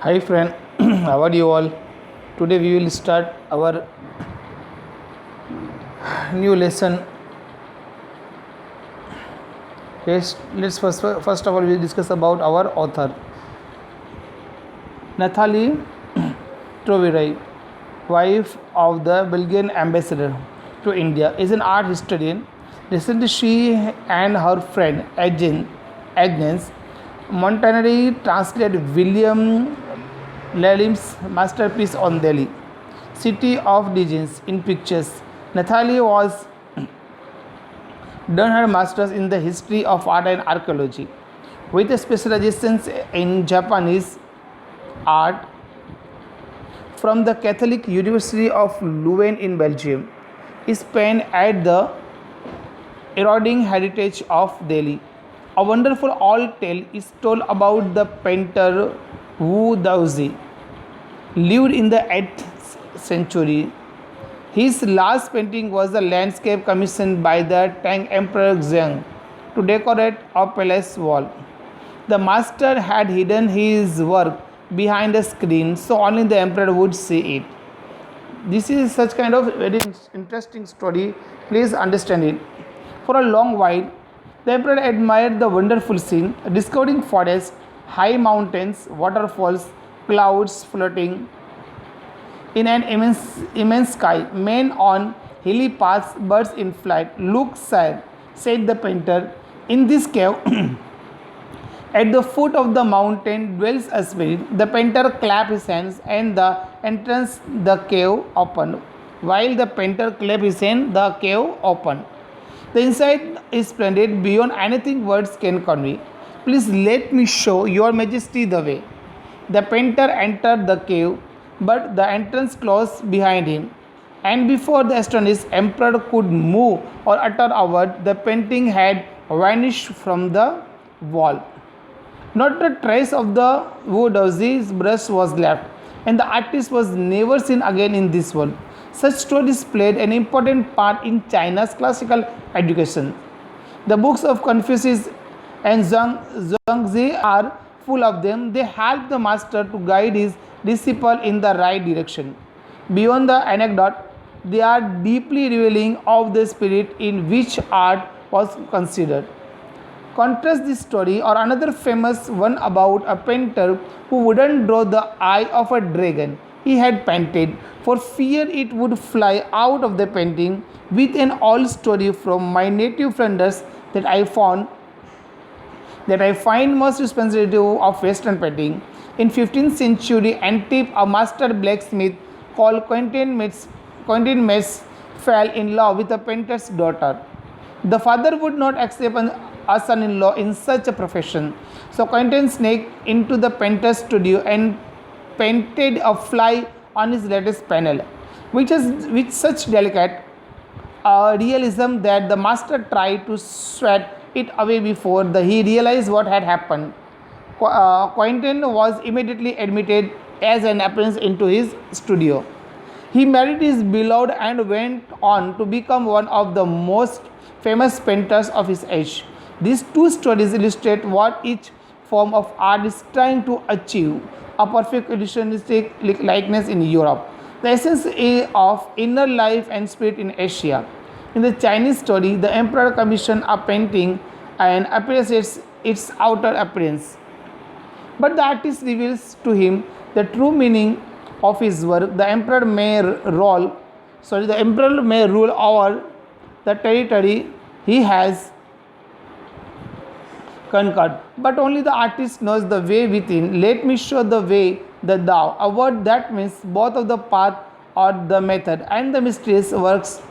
Hi friend, how are you all? Today we will start our new lesson. Yes, let's first of all we discuss about our author Nathalie Troveray, wife of the Belgian ambassador to India, is an art historian. Recently, she and her friend Agnes Montanari translated William Lalim's masterpiece on Delhi, City of Legends, in pictures. Nathalie was done her master's in the history of art and archaeology, with specializations in Japanese art from the Catholic University of Leuven in Belgium. Spent at the eroding heritage of Delhi. A wonderful old tale is told about the painter Wu Daozi, lived in the 8th century. His last painting was a landscape commissioned by the Tang Emperor Zheng to decorate a palace wall. The master had hidden his work behind a screen so only the emperor would see it. This is such kind of very interesting story. Please understand it. For a long while, the emperor admired the wonderful scene, discovering forests, high mountains, waterfalls, clouds floating in an immense sky, men on hilly paths, birds in flight. Look, sire, said the painter, in this cave, at the foot of the mountain dwells a spirit. The painter clapped his hands and the entrance the cave opened. While the painter clapped his hand, the cave opened. The inside is splendid beyond anything words can convey. Please let me show your majesty the way. The painter entered the cave, but the entrance closed behind him, and before the astonished emperor could move or utter a word, the painting had vanished from the wall. Not a trace of the Wu Daozi's brush was left, and the artist was never seen again in this world. Such stories played an important part in China's classical education. The books of Confucius and Zhuangzi are full of them. They help the master to guide his disciple in the right direction. Beyond the anecdote, they are deeply revealing of the spirit in which art was considered. Contrast this story or another famous one about a painter who wouldn't draw the eye of a dragon he had painted for fear it would fly out of the painting, with an old story from my native Flanders that I find most representative of Western painting. In 15th century Antibes, a master blacksmith called Quentin Metz fell in love with a painter's daughter. The father would not accept a son-in-law in such a profession, so Quentin sneaked into the painter's studio and painted a fly on his latest panel, which is with such delicate realism that the master tried to sweat it away before he realized what had happened. Quentin was immediately admitted as an apprentice into his studio. He married his beloved and went on to become one of the most famous painters of his age. These two stories illustrate what each form of art is trying to achieve, a perfect illusionistic likeness in Europe, the essence of inner life and spirit in Asia. In the Chinese story, the emperor commissioned a painting and appreciates its outer appearance. But the artist reveals to him the true meaning of his work. The emperor may rule over the territory he has conquered, but only the artist knows the way within. Let me show the way, the Tao, a word that means both of the path or the method and the mysterious works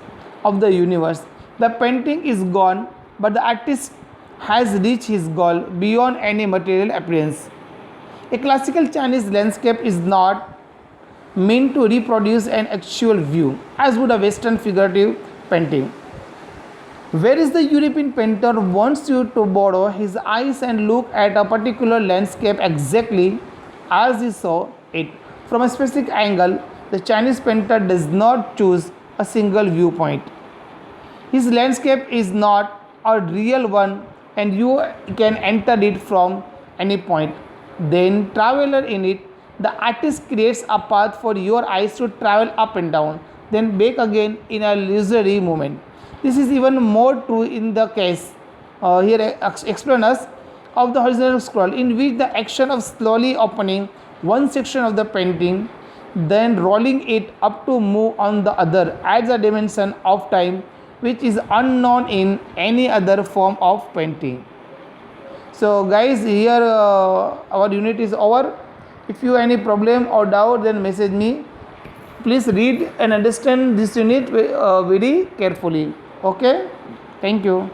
of the universe. The painting is gone, but the artist has reached his goal beyond any material appearance. A classical Chinese landscape is not meant to reproduce an actual view, as would a Western figurative painting. Whereas the European painter wants you to borrow his eyes and look at a particular landscape exactly as he saw it from a specific angle, the Chinese painter does not choose a single viewpoint. His landscape is not a real one, and you can enter it from any point, then traveler in it. The artist creates a path for your eyes to travel up and down, then back again in a leisurely movement. This is even more true in the case here explain us of the horizontal scroll, in which the action of slowly opening one section of the painting, then rolling it up to move on the other, adds a dimension of time which is unknown in any other form of painting. So guys, here our unit is over. If you any problem or doubt, then message me. Please read and understand this unit very carefully. Okay, thank you.